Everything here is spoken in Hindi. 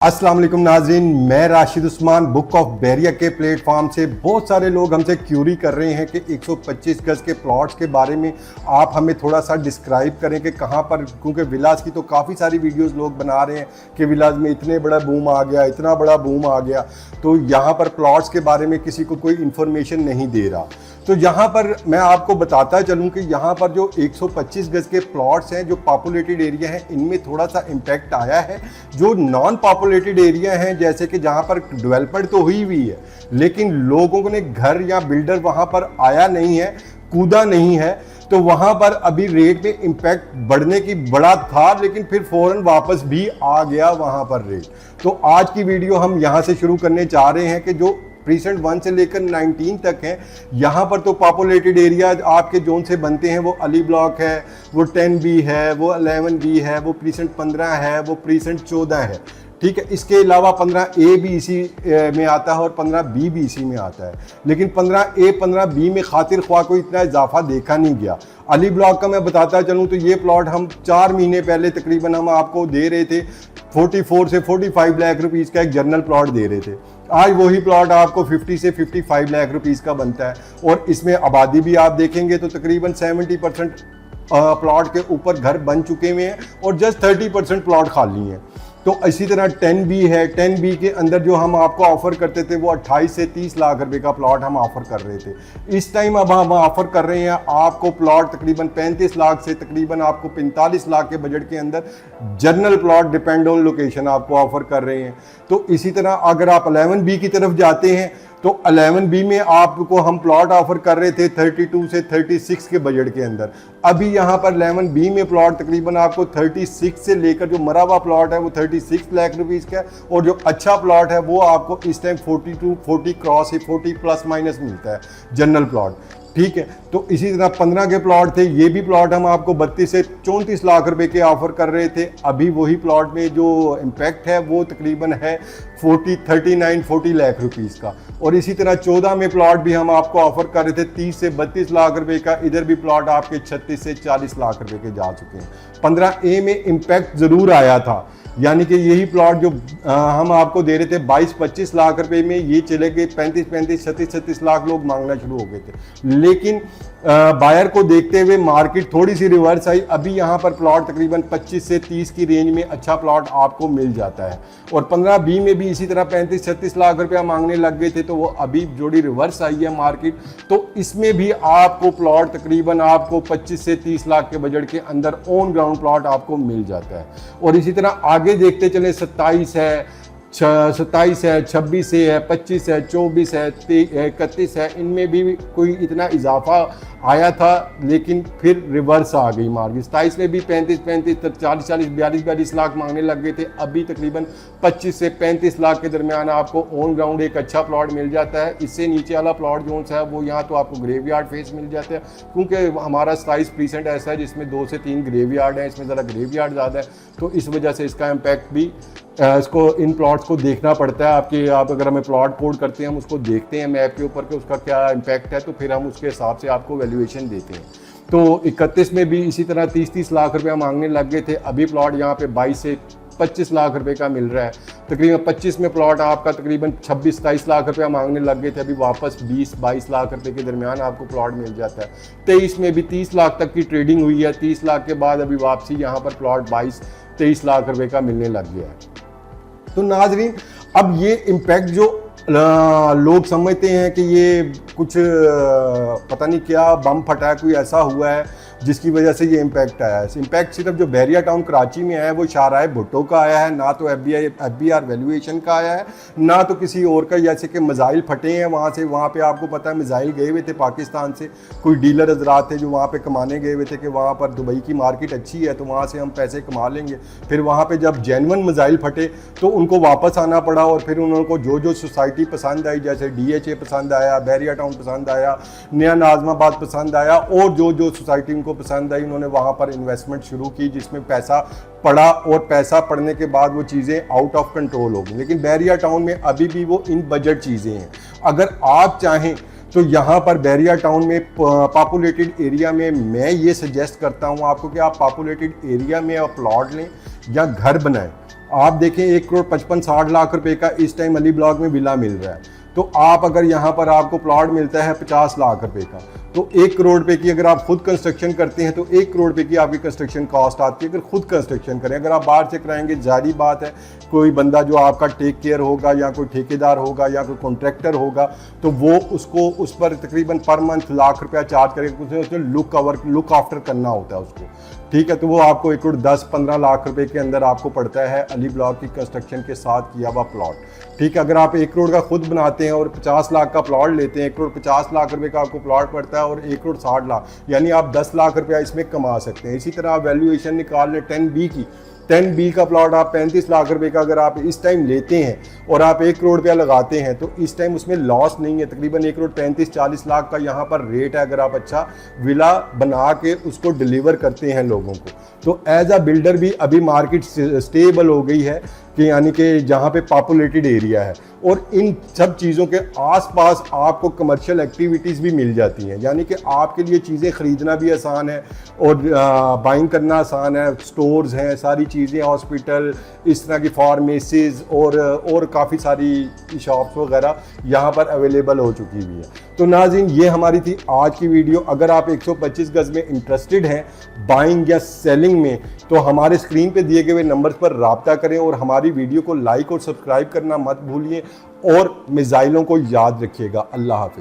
अस्सलाम वालेकुम नाज़रीन, मैं राशिद उस्मान बुक ऑफ बैरिया के प्लेटफॉर्म से। बहुत सारे लोग हमसे क्यूरी कर रहे हैं कि 125 गज़ के प्लॉट्स के बारे में आप हमें थोड़ा सा डिस्क्राइब करें कि कहाँ पर, क्योंकि विलास की तो काफ़ी सारी वीडियोस लोग बना रहे हैं कि विलास में इतने बड़ा बूम आ गया, इतना बड़ा बूम आ गया, तो यहाँ पर प्लॉट्स के बारे में किसी को कोई इन्फॉर्मेशन नहीं दे रहा। तो यहाँ पर मैं आपको बताता चलूँ कि यहाँ पर जो 125 गज़ के प्लॉट्स हैं जो पॉपुलेटेड एरिया हैं, इनमें थोड़ा सा इम्पैक्ट आया है। जो नॉन पॉपुलेटेड एरिया हैं, जैसे कि जहाँ पर डेवलपमेंट तो हुई हुई है लेकिन लोगों ने घर या बिल्डर वहाँ पर आया नहीं है, कूदा नहीं है, तो वहाँ पर अभी रेट में इम्पैक्ट बढ़ने की बड़ा था, लेकिन फिर फौरन वापस भी आ गया वहाँ पर रेट। तो आज की वीडियो हम यहाँ से शुरू करने चाह रहे हैं कि जो प्रीसेंट 1 से लेकर 19 तक है, यहाँ पर तो पॉपुलेटेड एरिया आपके जोन से बनते हैं। वो अली ब्लॉक है, वो 10B है, वो 11B है, वो प्रीसेंट 15 है, वो प्रीसेंट 14 है, ठीक है। इसके अलावा 15A भी इसी में आता है और 15B भी इसी में आता है, लेकिन 15A 15B में खातिर ख्वाह कोई इतना इजाफा देखा नहीं गया। अली ब्लॉक का मैं बताता चलूँ तो ये प्लॉट हम 4 महीने पहले तकरीबन हम आपको दे रहे थे 44 से 45 लाख रुपीज़ का एक जर्नल प्लॉट दे रहे थे। आज वही प्लॉट आपको 50 से 55 लाख रुपीज़ का बनता है, और इसमें आबादी भी आप देखेंगे तो तकरीबन 70% प्लॉट के ऊपर घर बन चुके हुए हैं और जस्ट 30% प्लॉट खाली हैं। तो इसी तरह 10B है, 10B के अंदर जो हम आपको ऑफर करते थे वो 28 से 30 लाख रुपए का प्लॉट हम ऑफर कर रहे थे। इस टाइम अब हम ऑफर कर रहे हैं आपको प्लॉट तकरीबन 35 लाख से तकरीबन आपको 45 लाख के बजट के अंदर journal plot depend on location आपको ऑफर कर रहे हैं। तो इसी तरह अगर आप 11B की तरफ जाते हैं तो 11B में आपको हम प्लॉट ऑफर कर रहे थे 32 से 36 के बजट के अंदर। अभी यहाँ पर 11B में प्लॉट तकरीबन आपको 36 से लेकर जो मरा हुआ प्लॉट है वो 36 लाख रुपीज़ का है, और जो अच्छा प्लॉट है वो आपको इस टाइम 40 क्रॉस 40 प्लस माइनस मिलता है जनरल प्लॉट, ठीक है। तो इसी तरह 15 के प्लॉट थे, ये भी प्लॉट हम आपको 32 से 34 लाख रुपए के ऑफर कर रहे थे। अभी वही प्लॉट में जो इम्पैक्ट है वो तकरीबन है 40 लाख रुपीज़ का। और इसी तरह 14 में प्लॉट भी हम आपको ऑफर कर रहे थे 30 से 32 लाख रुपए का, इधर भी प्लॉट आपके 36 से 40 लाख रुपए के जा चुके हैं। 15A में इम्पैक्ट ज़रूर आया था, यानी कि यही प्लॉट जो हम आपको दे रहे थे 22-25 लाख रुपए में, ये चले गए 35-35, 36-36 लाख लोग मांगना शुरू हो गए थे। लेकिन बायर को देखते हुए मार्केट थोड़ी सी रिवर्स आई। अभी यहाँ पर प्लॉट तकरीबन 25 से 30 की रेंज में अच्छा प्लॉट आपको मिल जाता है, और 15B में भी इसी तरह 35-36 लाख रुपया मांगने लग गए थे, तो वो अभी जोड़ी रिवर्स आई है मार्केट। तो इसमें भी आपको प्लॉट तकरीबन आपको 25 से 30 लाख के बजट के अंदर ऑन ग्राउंड प्लॉट आपको मिल जाता है। और इसी तरह आगे देखते चले 27 है, 27 है, 26 है, 25 है, 24 है, 31 है, इनमें भी कोई इतना इजाफा आया था लेकिन फिर रिवर्स आ गई मार्केट। 27 में भी 35-35, 40-40, 42-42 लाख मांगने लग गए थे। अभी तकरीबन 25 से 35 लाख के दरमियान आपको ऑन ग्राउंड एक अच्छा प्लॉट मिल जाता है। इससे नीचे वाला प्लॉट जो है वो यहाँ तो आपको ग्रेवयार्ड फेस मिल जाता है, क्योंकि हमारा 27% ऐसा है जिसमें 2 से 3 ग्रेवयार्ड है, इसमें ज़रा ग्रेवयार्ड ज़्यादा है, तो इस वजह से इसका इम्पैक्ट भी इसको इन प्लॉट्स को देखना पड़ता है। आप अगर हमें प्लॉट कोड करते हैं, हम उसको देखते हैं मैप के ऊपर कि उसका क्या इम्पैक्ट है, तो फिर हम उसके हिसाब से आपको वैल्यूएशन देते हैं। तो 31 में भी इसी तरह 30-30 लाख रुपया मांगने लग गए थे। अभी प्लॉट यहाँ पे 22 से 25 लाख रुपए का मिल रहा है। तकरीबन 25 में प्लॉट आपका तकरीबन 26-27 लाख रुपया मांगने लग गए थे, अभी वापस 20-22 लाख रुपए के दरमियान आपको प्लॉट मिल जाता है। 23 में भी 30 लाख तक की ट्रेडिंग हुई है, 30 लाख के बाद अभी वापसी यहाँ पर प्लॉट 22-23 लाख रुपए का मिलने लग गया है। तो नाजरीन, अब ये इम्पैक्ट जो लोग समझते हैं कि ये कुछ पता नहीं क्या बम फटा है, कोई ऐसा हुआ है जिसकी वजह से ये इम्पैक्ट आया है। इम्पैक्ट सिर्फ जो बैरिया टाउन कराची में आया है वो शाहराह भुट्टो का आया है, ना तो FBI वैल्यूएशन का आया है, ना तो किसी और का। जैसे कि मिसाइल फटे हैं वहाँ पे आपको पता है मिसाइल गए हुए थे पाकिस्तान से, कोई डीलर हजरात थे जो वहाँ पे कमाने गए हुए थे कि वहाँ पर दुबई की मार्केट अच्छी है तो वहाँ से हम पैसे कमा लेंगे। फिर वहाँ पर जब जेन्युइन मिसाइल फटे तो उनको वापस आना पड़ा, और फिर उनको जो सोसाइटी पसंद आई, जैसे DHA पसंद आया, बैरिया टाउन पसंद आया, नया नाजमाबाद पसंद आया, और जो सोसाइटी उनको पसंद आई उन्होंने वहाँ पर इन्वेस्टमेंट शुरू की जिसमें पैसा पड़ा, और पैसा पड़ने के बाद वो चीज़ें आउट ऑफ कंट्रोल हो गई। लेकिन बैरिया टाउन में अभी भी वो इन बजट चीज़ें हैं। अगर आप चाहें तो यहाँ पर बैरिया टाउन में पॉपुलेटेड एरिया में मैं ये सजेस्ट करता हूँ आपको कि आप पॉपुलेटेड एरिया में आप प्लॉट लें या घर बनाएं। आप देखें 1,55,60,00,000 रुपए का इस टाइम अली ब्लॉक में विला मिल रहा है। तो आप अगर यहाँ पर आपको प्लॉट मिलता है 50 लाख रुपए का, तो 1 करोड़ रुपए की अगर आप खुद कंस्ट्रक्शन करते हैं तो 1 करोड़ रुपए की आपकी कंस्ट्रक्शन कॉस्ट आती है अगर खुद कंस्ट्रक्शन करें। अगर आप बाहर से कराएंगे, जारी बात है कोई बंदा जो आपका टेक केयर होगा या कोई ठेकेदार होगा या कोई कॉन्ट्रैक्टर होगा, तो वो उसको उस पर तकरीबन पर मंथ लाख रुपया चार्ज करेगा, उसमें लुक आफ्टर करना होता है उसको, ठीक है। तो वो आपको 1,10-15 लाख रुपए के अंदर आपको पड़ता है अली ब्लॉक की कंस्ट्रक्शन के साथ किया हुआ प्लॉट, ठीक है। अगर आप 1 करोड़ का खुद बनाते हैं और 50 लाख का प्लॉट लेते हैं, 1,50 लाख रुपए का आपको प्लॉट पड़ता है और 1,60 लाख, यानी आप 10 लाख रुपया इसमें कमा सकते हैं। इसी तरह आप वैल्यूएशन निकाल लें 10B की, 10B का प्लॉट आप 35 लाख रुपए का अगर आप इस टाइम लेते हैं और आप 1 करोड़ रुपया लगाते हैं तो इस टाइम उसमें लॉस नहीं है। तकरीबन 1,35-40 लाख का यहाँ पर रेट है अगर आप अच्छा विला बना के उसको डिलीवर करते हैं लोगों को। तो एज अ बिल्डर भी अभी मार्केट स्टेबल हो गई है कि यानी कि जहाँ पे पॉपुलेटेड एरिया है और इन सब चीज़ों के आसपास आपको कमर्शियल एक्टिविटीज़ भी मिल जाती हैं, यानी कि आपके लिए चीज़ें ख़रीदना भी आसान है और बाइंग करना आसान है। स्टोर्स हैं, सारी चीज़ें, हॉस्पिटल, इस तरह की फार्मेसीज़ और काफ़ी सारी शॉप्स वगैरह यहाँ पर अवेलेबल हो चुकी हुई है। तो नाज़रीन, ये हमारी थी आज की वीडियो। अगर आप 125 गज़ में इंटरेस्टेड हैं बाइंग या सेलिंग में, तो हमारे स्क्रीन पे दिए गए नंबर्स पर रब्ता करें और हमारी वीडियो को लाइक और सब्सक्राइब करना मत भूलिए और मिसाइलों को याद रखिएगा। अल्लाह हाफिज़।